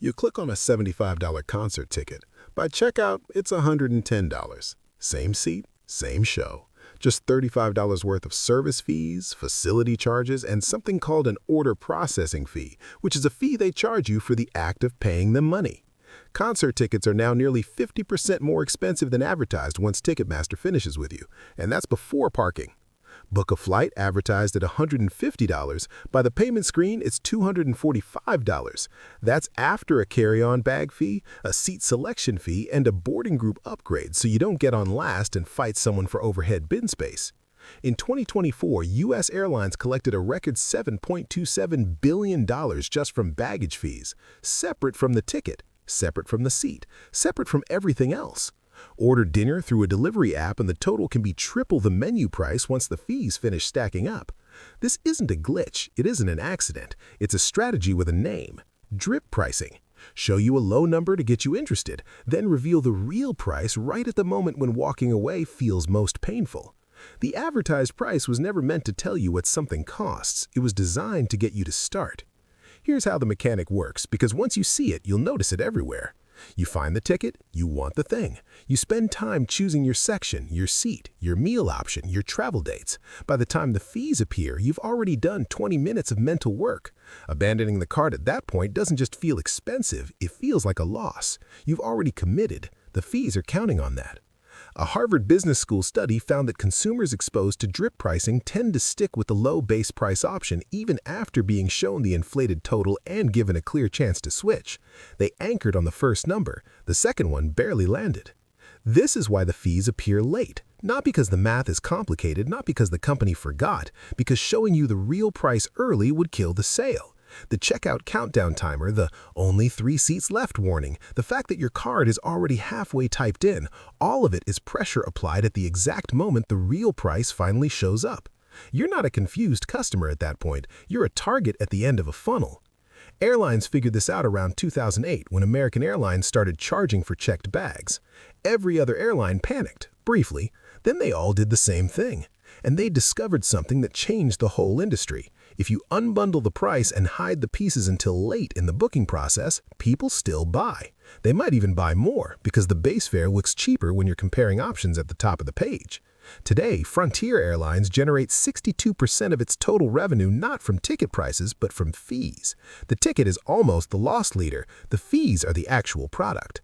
You click on a $75 concert ticket. By checkout, it's $110. Same seat, same show. Just $35 worth of service fees, facility charges, and something called an order processing fee, which is a fee they charge you for the act of paying them money. Concert tickets are now nearly 50% more expensive than advertised once Ticketmaster finishes with you, and that's before parking. Book a flight advertised at $150. By the payment screen, it's $245. That's after a carry-on bag fee, a seat selection fee, and a boarding group upgrade so you don't get on last and fight someone for overhead bin space. In 2024, U.S. airlines collected a record $7.27 billion just from baggage fees, separate from the ticket, separate from the seat, separate from everything else. Order dinner through a delivery app and the total can be triple the menu price once the fees finish stacking up. This isn't a glitch, it isn't an accident, it's a strategy with a name: drip pricing. Show you a low number to get you interested, then reveal the real price right at the moment when walking away feels most painful. The advertised price was never meant to tell you what something costs, it was designed to get you to start. Here's how the mechanic works, because once you see it, you'll notice it everywhere. You find the ticket, you want the thing. You spend time choosing your section, your seat, your meal option, your travel dates. By the time the fees appear, you've already done 20 minutes of mental work. Abandoning the cart at that point doesn't just feel expensive, it feels like a loss. You've already committed. The fees are counting on that. A Harvard Business School study found that consumers exposed to drip pricing tend to stick with the low base price option even after being shown the inflated total and given a clear chance to switch. They anchored on the first number. The second one barely landed. This is why the fees appear late. Not because the math is complicated, not because the company forgot, because showing you the real price early would kill the sale. The checkout countdown timer, the "only 3 seats left" warning, the fact that your card is already halfway typed in, all of it is pressure applied at the exact moment the real price finally shows up. You're not a confused customer at that point, you're a target at the end of a funnel. Airlines figured this out around 2008 when American Airlines started charging for checked bags. Every other airline panicked, briefly, then they all did the same thing. And they discovered something that changed the whole industry. If you unbundle the price and hide the pieces until late in the booking process, people still buy. They might even buy more because the base fare looks cheaper when you're comparing options at the top of the page. Today, Frontier Airlines generates 62% of its total revenue not from ticket prices but from fees. The ticket is almost the loss leader. The fees are the actual product.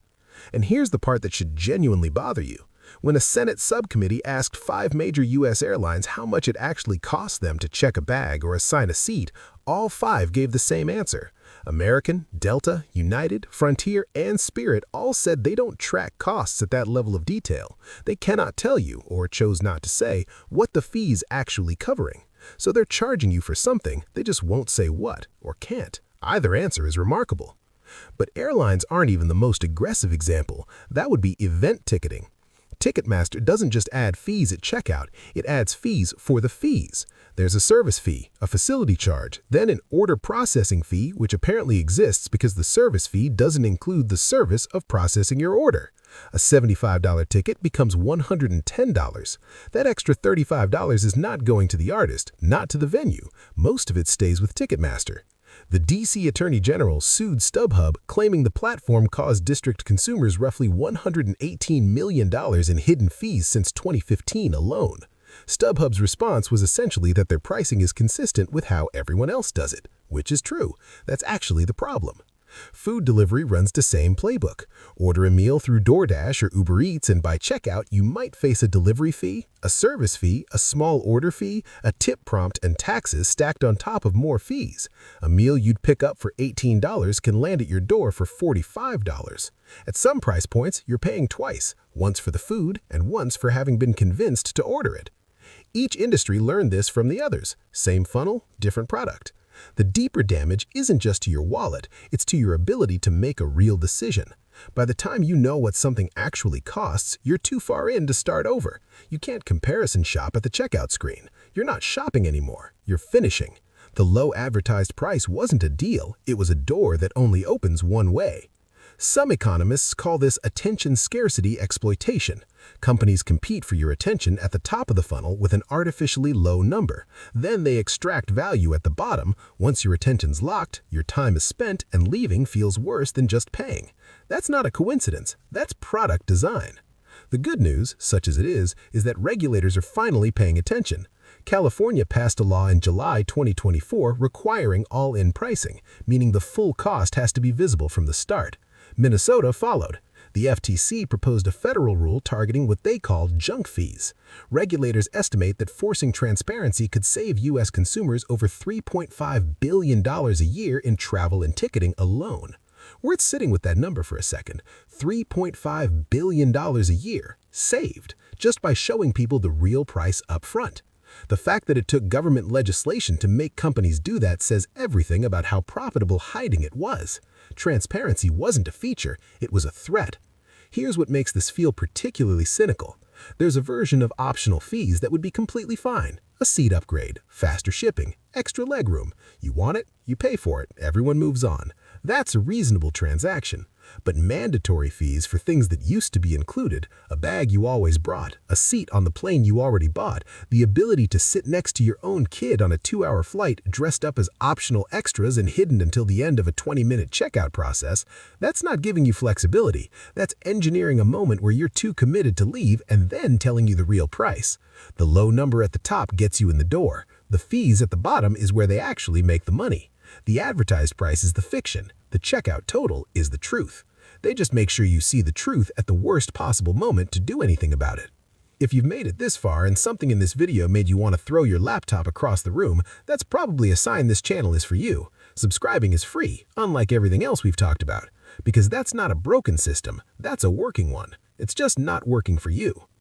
And here's the part that should genuinely bother you. When a Senate subcommittee asked 5 major U.S. airlines how much it actually cost them to check a bag or assign a seat, all 5 gave the same answer. American, Delta, United, Frontier, and Spirit all said they don't track costs at that level of detail. They cannot tell you, or chose not to say, what the fee's actually covering. So they're charging you for something, they just won't say what, or can't. Either answer is remarkable. But airlines aren't even the most aggressive example. That would be event ticketing. Ticketmaster doesn't just add fees at checkout, it adds fees for the fees. There's a service fee, a facility charge, then an order processing fee, which apparently exists because the service fee doesn't include the service of processing your order. A $75 ticket becomes $110. That extra $35 is not going to the artist, not to the venue. Most of it stays with Ticketmaster. The D.C. Attorney General sued StubHub, claiming the platform caused district consumers roughly $118 million in hidden fees since 2015 alone. StubHub's response was essentially that their pricing is consistent with how everyone else does it, which is true. That's actually the problem. Food delivery runs the same playbook. Order a meal through DoorDash or Uber Eats, and by checkout, you might face a delivery fee, a service fee, a small order fee, a tip prompt, and taxes stacked on top of more fees. A meal you'd pick up for $18 can land at your door for $45. At some price points, you're paying twice, once for the food and once for having been convinced to order it. Each industry learned this from the others. Same funnel, different product. The deeper damage isn't just to your wallet, it's to your ability to make a real decision. By the time you know what something actually costs, you're too far in to start over. You can't comparison shop at the checkout screen. You're not shopping anymore, you're finishing. The low advertised price wasn't a deal, it was a door that only opens one way. Some economists call this attention scarcity exploitation. Companies compete for your attention at the top of the funnel with an artificially low number. Then they extract value at the bottom. Once your attention's locked, your time is spent, and leaving feels worse than just paying. That's not a coincidence. That's product design. The good news, such as it is that regulators are finally paying attention. California passed a law in July 2024 requiring all-in pricing, meaning the full cost has to be visible from the start. Minnesota followed. The FTC proposed a federal rule targeting what they call junk fees. Regulators estimate that forcing transparency could save U.S. consumers over $3.5 billion a year in travel and ticketing alone. Worth sitting with that number for a second. $3.5 billion a year, saved, just by showing people the real price up front. The fact that it took government legislation to make companies do that says everything about how profitable hiding it was. Transparency wasn't a feature, it was a threat. Here's what makes this feel particularly cynical. There's a version of optional fees that would be completely fine. A seat upgrade, faster shipping, extra legroom. You want it, you pay for it, everyone moves on. That's a reasonable transaction. But mandatory fees for things that used to be included, a bag you always brought, a seat on the plane you already bought, the ability to sit next to your own kid on a 2-hour flight dressed up as optional extras and hidden until the end of a 20-minute checkout process, that's not giving you flexibility. That's engineering a moment where you're too committed to leave and then telling you the real price. The low number at the top gets you in the door. The fees at the bottom is where they actually make the money. The advertised price is the fiction. The checkout total is the truth. They just make sure you see the truth at the worst possible moment to do anything about it. If you've made it this far and something in this video made you want to throw your laptop across the room, that's probably a sign this channel is for you. Subscribing is free, unlike everything else we've talked about. Because that's not a broken system, that's a working one. It's just not working for you.